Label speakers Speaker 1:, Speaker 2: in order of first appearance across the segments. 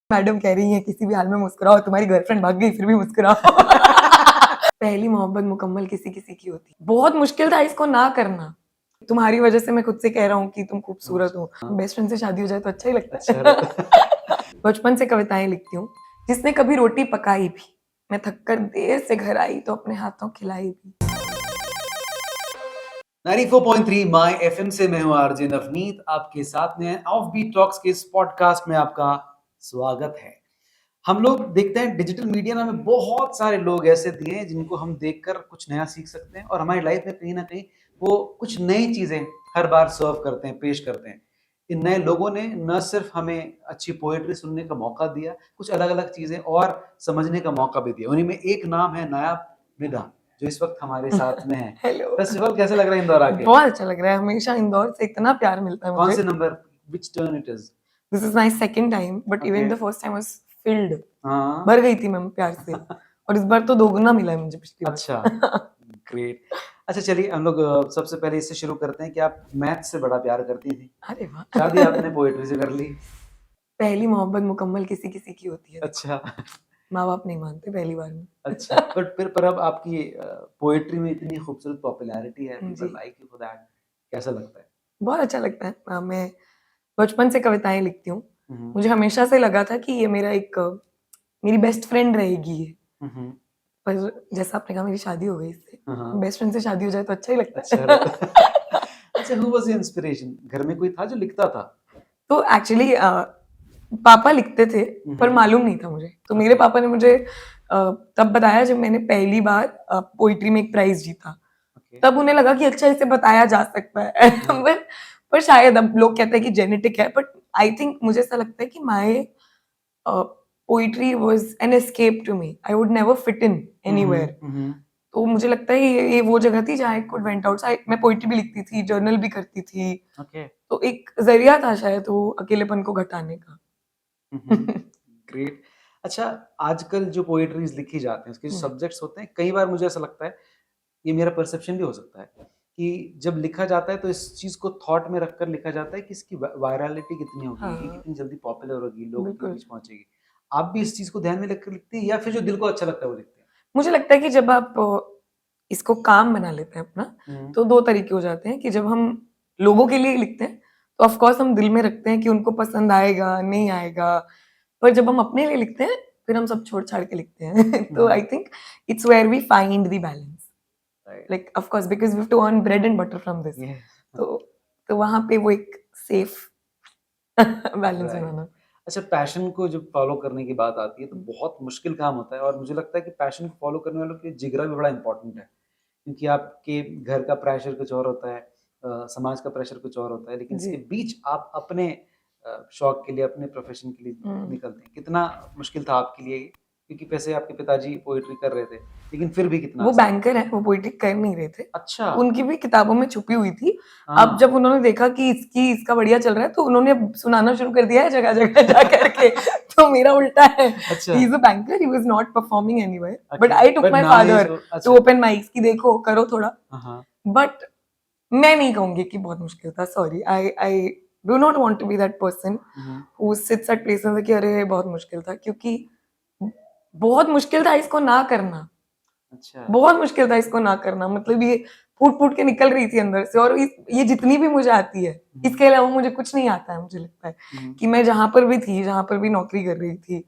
Speaker 1: Madam कह रही है किसी भी हाल में मुस्कुराओ, तुम्हारी गर्लफ्रेंड भाग गई फिर भी मुस्कुराओ। पहली मोहब्बत मुकम्मल किसी किसी की होती है। बहुत मुश्किल था इसको ना करना। तुम्हारी वजह से मैं खुद से कह रहा हूँ कि तुम खूबसूरत हो। बेस्ट फ्रेंड से शादी हो जाए तो अच्छा ही लगता है। बचपन से कविताएं लिखती हूँ। जिसने कभी रोटी पकाई भी, मैं थककर देर से घर आई तो अपने हाथों खिलाई भी।
Speaker 2: 94.3 माय एफएम से मैं हूं आरजे नवनीत, आपके साथ में ऑफ बीट टॉक्स के इस पॉडकास्ट में आपका स्वागत है। हम लोग देखते हैं डिजिटल मीडिया में बहुत सारे लोग ऐसे दिए हैं जिनको हम देखकर कुछ नया सीख सकते हैं और हमारी लाइफ में कहीं ना कहीं वो कुछ नई चीजें हर बार सर्व करते हैं, पेश करते हैं। इन नए लोगों ने न सिर्फ हमें अच्छी पोएट्री सुनने का मौका दिया, कुछ अलग अलग चीजें और समझने का मौका भी दिया। उन्हीं में एक नाम है नायाब विदा, जो इस वक्त हमारे साथ में है।
Speaker 1: हेलो।
Speaker 2: फेस्टिवल कैसे लग रहा है इंदौर आके?
Speaker 1: बहुत अच्छा लग रहा है। हमेशा इंदौर से इतना प्यार मिलता है
Speaker 2: कौन
Speaker 1: मुझे।
Speaker 2: से number, which turn it is?
Speaker 1: This is my second time but even
Speaker 2: Okay.
Speaker 1: The first time was field.
Speaker 2: हाँ।
Speaker 1: भर गई थी मैं प्यार से। और इस बार तो दोगुना मिला है मुझे पिछली बार।
Speaker 2: अच्छा, ग्रेट। अच्छा चलिए हम लोग सबसे पहले इससे शुरू करते हैं कि आप मैथ से बड़ा प्यार करती थी।
Speaker 1: अरे वाह।
Speaker 2: शादी आपने पोएट्री से कर ली।
Speaker 1: पहली मोहब्बत मुकम्मल किसी किसी की होती है।
Speaker 2: अच्छा।
Speaker 1: माँ बाप नहीं मानते पहली बार में।
Speaker 2: अच्छा, पर अब आपकी पोएट्री में इतनी खूबसूरत पॉपुलैरिटी है,
Speaker 1: जी,
Speaker 2: people like you for that. कैसा लगता है?
Speaker 1: बहुत अच्छा लगता है। मैं बचपन से कविताएं लिखती हूँ।
Speaker 2: हम्म,
Speaker 1: मुझे हमेशा से लगा था कि ये मेरा एक मेरी बेस्ट फ्रेंड रहेगी ये।
Speaker 2: हम्म,
Speaker 1: पर जैसा आपने कहा मेरी शादी हो गई इससे।
Speaker 2: हाँ,
Speaker 1: बेस्ट फ्रेंड से शादी हो जाए तो अच्छा ही लगता
Speaker 2: अच्छा
Speaker 1: है।
Speaker 2: रहता। अच्छा, हु वाज योर इंस्पिरेशन? घर में कोई था जो लिखता था?
Speaker 1: तो एक्चुअली पापा लिखते थे पर
Speaker 2: हम्म,
Speaker 1: मालूम नहीं था मुझे। तो मेरे पापा ने मुझे तब बताया जब मैंने पहली बार पोइट्री में एक प्राइज जीता।
Speaker 2: ओके।
Speaker 1: तब उन्हें लगा कि अच्छा इसे बताया जा सकता है।
Speaker 2: हाँ,
Speaker 1: पर शायद अब लोग कहते हैं कि जेनेटिक है, बट आई थिंक मुझे ऐसा लगता है कि my poetry was an escape to me. I would never fit in anywhere. तो मुझे लगता है ये वो जगह थी जहाँ आई कुड वेंट आउटसाइड। मैं पोइट्री भी लिखती थी, जर्नल भी करती थी।
Speaker 2: ओके।
Speaker 1: तो एक जरिया था शायद वो अकेलेपन को घटाने का।
Speaker 2: ग्रेट। अच्छा, आजकल जो पोएट्रीज लिखी जाती हैं उसके जो सब्जेक्ट्स होते हैं, कई बार मुझे ऐसा लगता है, ये मेरा परसेप्शन भी हो सकता है कि जब लिखा जाता है तो इस चीज को थॉट में रखकर लिखा जाता है कि इसकी वायरलिटी कितनी होगी, ये
Speaker 1: हाँ,
Speaker 2: कितनी जल्दी पॉपुलर होगी, लोगों के
Speaker 1: बिल्कुल।
Speaker 2: बीच पहुंचेगी। आप भी इस चीज को ध्यान में रखकर लिखते हैं या फिर जो दिल को अच्छा लगता है वो लिखते हैं?
Speaker 1: मुझे लगता है कि जब आप इसको काम बना लेते हैं अपना,
Speaker 2: हम्म,
Speaker 1: तो 2 तरीके हो जाते हैं कि जब हम लोगों के लिए लिखते हैं, तो ऑफ कोर्स हम दिल में रखते हैं कि उनको पसंद आएगा, नहीं आएगा। पर जब हम अपने लिए लिखते हैं, फिर हम सब छोड़-छाड़ के लिखते हैं। तो I think it's where we find the balance.
Speaker 2: Right,
Speaker 1: like of course because we have to earn bread and butter from this.
Speaker 2: ये
Speaker 1: तो तो वहाँ पे वो एक सेफ बैलेंस
Speaker 2: राइट।
Speaker 1: बनाना।
Speaker 2: अच्छा, पैशन को जब फॉलो करने की बात आती है तो बहुत मुश्किल काम होता है और मुझे लगता है कि पैशन को फॉलो करने वालों के जिगरा भी बड़ा इंपॉर्टेंट है, क्योंकि आपके घर का प्रेशर कुछ और होता है, समाज का प्रेशर कुछ और होता है, लेकिन
Speaker 1: जी।
Speaker 2: इसके बीच आप अपने शौक के लिए, अपने प्रोफेशन के लिए
Speaker 1: हुँ।
Speaker 2: निकलते हैं। कितना मुश्किल था आपके लिए ये? क्योंकि वैसे आपके पिताजी पोएट्री कर रहे थे, लेकिन फिर भी कितना
Speaker 1: वो
Speaker 2: आसान?
Speaker 1: बैंकर हैं, वो पोएट्री कर नहीं रहे थे।
Speaker 2: अच्छा।
Speaker 1: उनकी भी किताबों में छुपी हुई थी। अब
Speaker 2: हाँ।
Speaker 1: जब उन्होंने देखा कि इसका बढ़िया चल रहा है, तो उन्होंने अब सुनाना शुरू कर दिया है जगह-जगह जा कर के। तो मेरा उल्टा है।
Speaker 2: अच्छा।
Speaker 1: He is a banker, he was not performing anywhere. But
Speaker 2: okay,
Speaker 1: I took
Speaker 2: but
Speaker 1: my
Speaker 2: now he is.
Speaker 1: Father to
Speaker 2: अच्छा।
Speaker 1: ओपन माइक्स कि देखो, करो थोड़ा।
Speaker 2: हाँ, हाँ।
Speaker 1: बट मैं नहीं कहूँगी कि बहुत मुश्किल था, sorry. I do not want to be that person
Speaker 2: hmm,
Speaker 1: who sits at places कि अरे! बहुत मुश्किल था, क्योंकि बहुत मुश्किल था इसको ना करना।
Speaker 2: अच्छा।
Speaker 1: बहुत मुश्किल था इसको ना करना। मतलब ये फूट-फूट के निकल रही थी अंदर से। और ये जितनी भी मुझे आती है, इसके अलावा मुझे कुछ नहीं आता है। मुझे लगता है
Speaker 2: हम्म,
Speaker 1: कि मैं जहाँ पर भी थी, जहाँ पर भी नौकरी कर रही थी,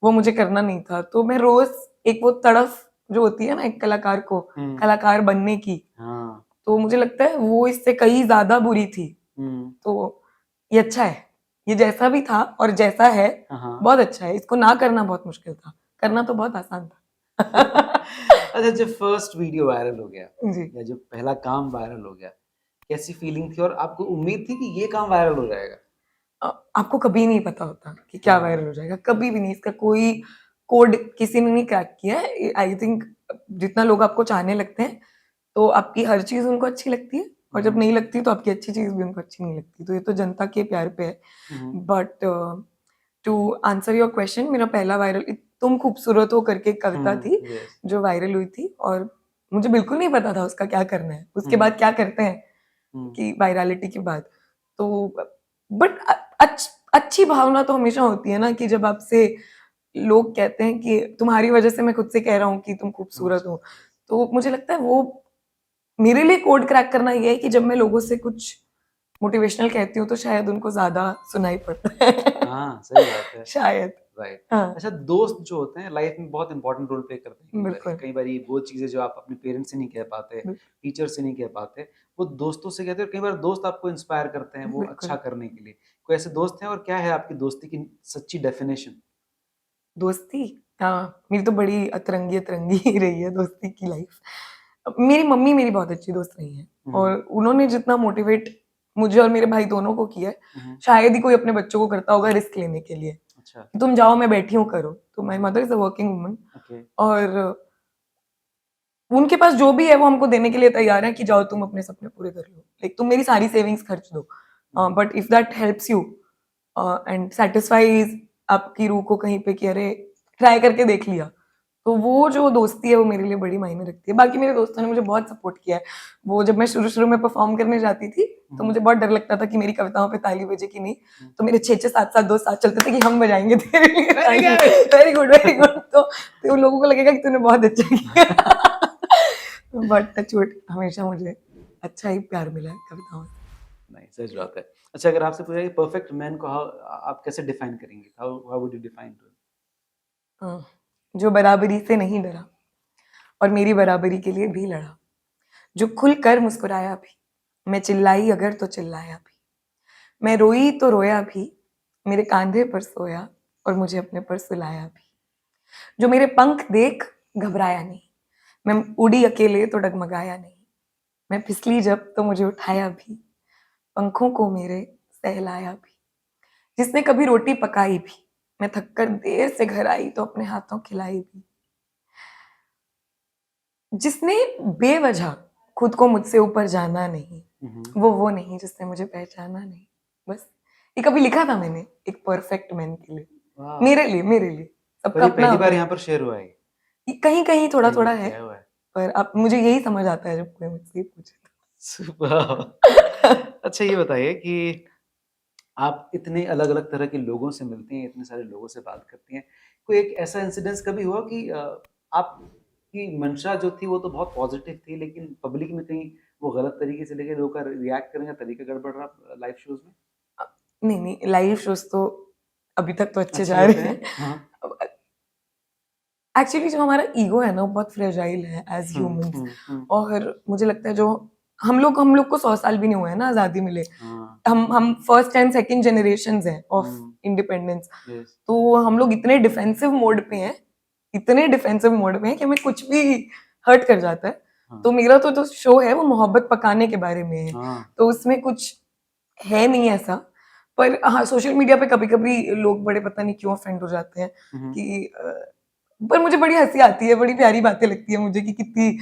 Speaker 1: वो मुझे करना नहीं था। तो मैं रोज़ एक वो तड़फ जो होती है ना एक कलाकार को,
Speaker 2: हम्म,
Speaker 1: कलाकार बनने की,
Speaker 2: हाँ।
Speaker 1: तो मुझे लगता है वो इससे कहीं ज़्यादा बुरी थी।
Speaker 2: हम्म,
Speaker 1: तो ये अच्छा है। ये जैसा भी था और जैसा है,
Speaker 2: हाँ, हाँ।
Speaker 1: बहुत अच्छा है। इसको ना करना बहुत मुश्किल था, करना तो बहुत आसान था।
Speaker 2: अच्छा, जब फर्स्ट वीडियो वायरल हो गया
Speaker 1: जी।
Speaker 2: या जब पहला काम वायरल हो गया, कैसी फीलिंग थी और आपको उम्मीद थी कि ये काम वायरल हो जाएगा?
Speaker 1: आपको कभी नहीं पता होता कि क्या
Speaker 2: हाँ।
Speaker 1: वायरल हो जाएगा, कभी भी नहीं। इसका कोई कोड किसी ने नहीं क्रैक किया है। आई थिंक जितना लोग आपको चाहने लगते हैं, तो आपकी हर चीज़ उनको अच्छी लगती है, और जब नहीं लगती तो आपकी अच्छी चीज़ भी उनको अच्छी नहीं लगती। तो ये तो जनता के प्यार पे है।
Speaker 2: Hmm,
Speaker 1: but to answer your question, मेरा पहला वायरल तुम खूबसूरत हो करके एक कविता थी
Speaker 2: यस।
Speaker 1: जो वायरल हुई थी, और मुझे बिल्कुल नहीं पता था उसका क्या करना है, उसके
Speaker 2: हम्म,
Speaker 1: बाद क्या करते हैं
Speaker 2: हम्म,
Speaker 1: कि वायरलिटी के बाद। तो बट अच्छी भावना तो हमेशा होती है ना कि जब आपसे लोग कहते हैं कि तुम्हारी वजह से मैं खुद से कह रहा हूँ कि तुम खूबसूरत हो, तो मुझे लगता है वो मेरे लिए कोड क्रैक करना ये है कि जब मैं लोगों से कुछ मोटिवेशनल कहती हूँ तो शायद उनको ज्यादा सुनाई पड़ता है।
Speaker 2: हाँ, सही बात है।
Speaker 1: शायद।
Speaker 2: राइट।
Speaker 1: हाँ,
Speaker 2: अच्छा, दोस्त जो होते हैं लाइफ में बहुत इंपॉर्टेंट रोल प्ले करते हैं।
Speaker 1: बिल्कुल।
Speaker 2: कई बारी वो चीज़ें जो आप अपने पेरेंट्स से नहीं कह पाते, टीचर से नहीं कह पाते, वो दोस्तों से कहते हैं। और कई बार दोस्त आपको इंस्पायर करते हैं वो अच्छा
Speaker 1: बिल्कुल।
Speaker 2: करने के लिए। कोई ऐसे दोस्त हैं और क्या है आपकी दोस्ती की सच्ची डेफिनेशन?
Speaker 1: दोस्ती, हाँ, मेरी तो बड़ी अतरंगी अतरंगी ही रही है दोस्ती की लाइफ। मेरी मम्मी मेरी बहुत अच्छी दोस्त रही है और उन्होंने जितना मोटिवेट मुझे और मेरे भाई दोनों को किया है, शायद ही कोई अपने बच्चों को करता होगा रिस्क लेने के लिए।
Speaker 2: अच्छा।
Speaker 1: कि तुम जाओ, मैं बैठी हूँ, करो। तो my mother is a working woman
Speaker 2: okay.
Speaker 1: और उनके पास जो भी है वो हमको देने के लिए तैयार है कि जाओ तुम अपने सपने पूरे कर लो, लाइक तुम मेरी सारी सेविंग्स खर्च दो, but if that helps you and satisfies आपकी रूह को कहीं पे कि अरे ट्राई करके देख लिया, तो वो जो दोस्ती है वो मेरे लिए बड़ी मायने रखती है। बाकी मेरे दोस्तों ने मुझे बहुत सपोर्ट किया है। वो जब मैं शुरू शुरू में परफॉर्म करने जाती थी तो मुझे बहुत डर लगता था कि मेरी कविताओं पे ताली बजे कि नहीं, तो मेरे 6-6 7-7 दोस्त साथ चलते थे कि हम बजाएंगे तेरे लिए ताली। Very good very good. तो उन लोगों को लगेगा कि तूने बहुत अच्छा किया। बट टचवुड हमेशा मुझे अच्छा ही प्यार मिला है कविताओं से।
Speaker 2: नहीं, सच बात है। अच्छा, अगर आपसे पूछा कि परफेक्ट मैन को आप कैसे डिफाइन करेंगे? How how would you define to?
Speaker 1: जो बराबरी से नहीं डरा और मेरी बराबरी के लिए भी लड़ा, जो खुल कर मुस्कुराया भी, मैं चिल्लाई अगर तो चिल्लाया भी, मैं रोई तो रोया भी, मेरे कांधे पर सोया और मुझे अपने पर सुलाया भी, जो मेरे पंख देख घबराया नहीं, मैं उड़ी अकेले तो डगमगाया नहीं, मैं फिसली जब तो मुझे उठाया भी, पंखों को मेरे सहलाया भी, जिसने कभी रोटी पकाई भी, मैं थककर देर से घर आई तो अपने हाथों खिलाई भी, जिसने बेवजह खुद को मुझसे ऊपर जाना नहीं, वो नहीं जिसने मुझे पहचाना नहीं। बस ये कभी लिखा था मैंने एक परफेक्ट मैन के लिए,
Speaker 2: वाह!
Speaker 1: मेरे लिए
Speaker 2: पर
Speaker 1: सबका
Speaker 2: ये
Speaker 1: अपना
Speaker 2: पहली बार
Speaker 1: अपना
Speaker 2: यहाँ पर शेयर हुआ है।
Speaker 1: कहीं कहीं थोड़ा
Speaker 2: कहीं
Speaker 1: थोड़ा
Speaker 2: लिख
Speaker 1: है,
Speaker 2: के आया हुआ है।
Speaker 1: पर अब मुझे यही समझ आता है जब कोई मुझसे पूछे
Speaker 2: सुपर्ब! अच्छा, ये बताइए कि आप इतने अलग-अलग तरह के लोगों से मिलती हैं, इतने सारे लोगों से बात करती हैं। कोई एक ऐसा इंसिडेंस कभी हुआ कि आपकी मंशा जो थी वो तो बहुत पॉज़िटिव थी, लेकिन पब्लिक में कहीं वो गलत तरीके से लेके लोग का रिएक्ट करने का तरीका गड़बड़ रहा लाइव शोज़ में?
Speaker 1: नहीं नहीं, लाइव शोज तो अभी तक तो अच्छे
Speaker 2: अच्छे
Speaker 1: जा
Speaker 2: होते
Speaker 1: रहे
Speaker 2: हैं?
Speaker 1: हैं।
Speaker 2: हाँ।
Speaker 1: एक्चुअली जो हमारा ईगो है ना वो बहुत फ्रेजाइल है एज ह्यूमंस, और मुझे लगता है जो हम लोग को 100 साल भी नहीं हुए हैं ना आजादी मिले।
Speaker 2: हाँ।
Speaker 1: हम फर्स्ट एंड सेकंड जनरेशन हैं ऑफ इंडिपेंडेंस।
Speaker 2: यस।
Speaker 1: तो हम लोग इतने डिफेंसिव मोड पे हैं, इतने डिफेंसिव मोड में है कि हमें कुछ भी हर्ट कर जाता है।
Speaker 2: हाँ।
Speaker 1: तो मेरा तो जो शो है वो मोहब्बत पकाने के बारे में है,
Speaker 2: हाँ।
Speaker 1: तो उसमें कुछ है नहीं ऐसा। पर हाँ, सोशल मीडिया पे कभी कभी लोग बड़े पता नहीं क्यों ऑफेंड हो जाते हैं कि पर मुझे बड़ी हंसी आती है, बड़ी प्यारी बातें लगती है मुझे कि कितनी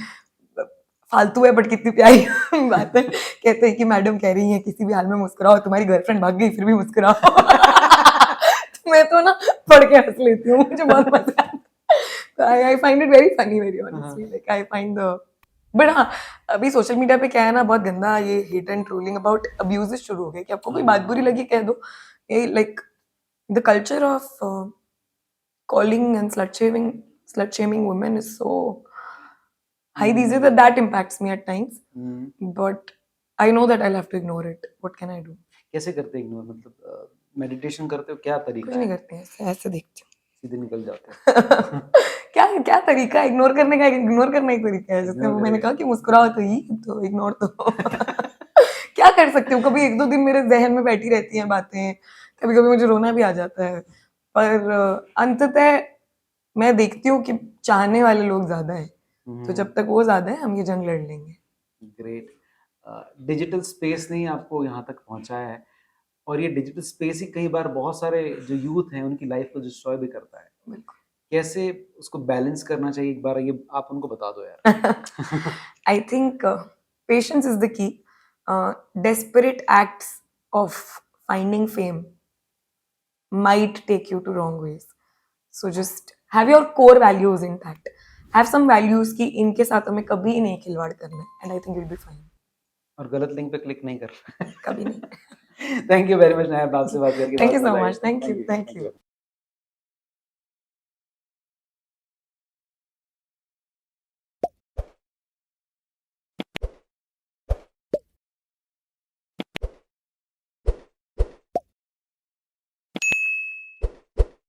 Speaker 1: फालतू है बट कितनी प्यारी बात है। कहते हैं कि मैडम कह रही है किसी भी हाल में मुस्कुराओ, तुम्हारी गर्लफ्रेंड भाग गई फिर भी मुस्कुराओ। तो मैं तो ना पढ़ के हंस लेती हूँ, मुझे बहुत मजा आता है। I find it very funny, very honestly, like I find the but हाँ, अभी सोशल मीडिया पे क्या है ना, बहुत गंदा ये hate and trolling about abuses शुरू हो गए कि आपको कोई बात बुरी लगी कह दो। ये like the culture of calling and slut shaming women is so high these days that that impacts me at times, but I know that I'll have to ignore it. What can I do?
Speaker 2: कैसे करते ignore? मतलब meditation करते हो? क्या
Speaker 1: कुछ
Speaker 2: तरीका
Speaker 1: नहीं
Speaker 2: है?
Speaker 1: करते हैं, ऐसे देखती
Speaker 2: सीधे निकल जाते
Speaker 1: हूँ।
Speaker 2: हो?
Speaker 1: क्या क्या तरीका है इग्नोर करने का? इग्नोर करना एक तरीका है, जैसे
Speaker 2: इग्नोर
Speaker 1: मैंने
Speaker 2: करेगा।
Speaker 1: कहा कि मुस्कुराओ तो ही, तो इग्नोर तो क्या कर सकती हूँ? कभी 1-2 दिन मेरे जहन में बैठी रहती हैं बातें, कभी कभी मुझे रोना भी आ जाता है, पर अंततः मैं देखती हूँ कि चाहने वाले लोग ज्यादा हैं, तो जब तक वो ज्यादा है हम ये जंग लड़ लेंगे।
Speaker 2: ग्रेट। डिजिटल स्पेस ने ही आपको यहाँ तक पहुँचाया है, और ये डिजिटल स्पेस ही कई बार बहुत सारे जो यूथ हैं उनकी लाइफ को डिस्ट्रॉय भी करता है।
Speaker 1: बिल्कुल।
Speaker 2: कैसे उसको बैलेंस करना चाहिए, एक बार ये आप उनको बता दो यार।
Speaker 1: I think patience is the key. Desperate acts of finding fame might take you to wrong ways. So just have your core values intact. Have some values कि इनके साथ हमें कभी नहीं खिलवाड़ करना है, and I think you'll be fine.
Speaker 2: और गलत लिंक पे क्लिक नहीं कर।
Speaker 1: कभी नहीं।
Speaker 2: थैंक यू वेरी मच नायब, आपसे बात करके
Speaker 1: थैंक यू
Speaker 2: बहुत
Speaker 1: सो
Speaker 2: मजा
Speaker 1: मच,
Speaker 2: आया।
Speaker 1: Thank you, thank you.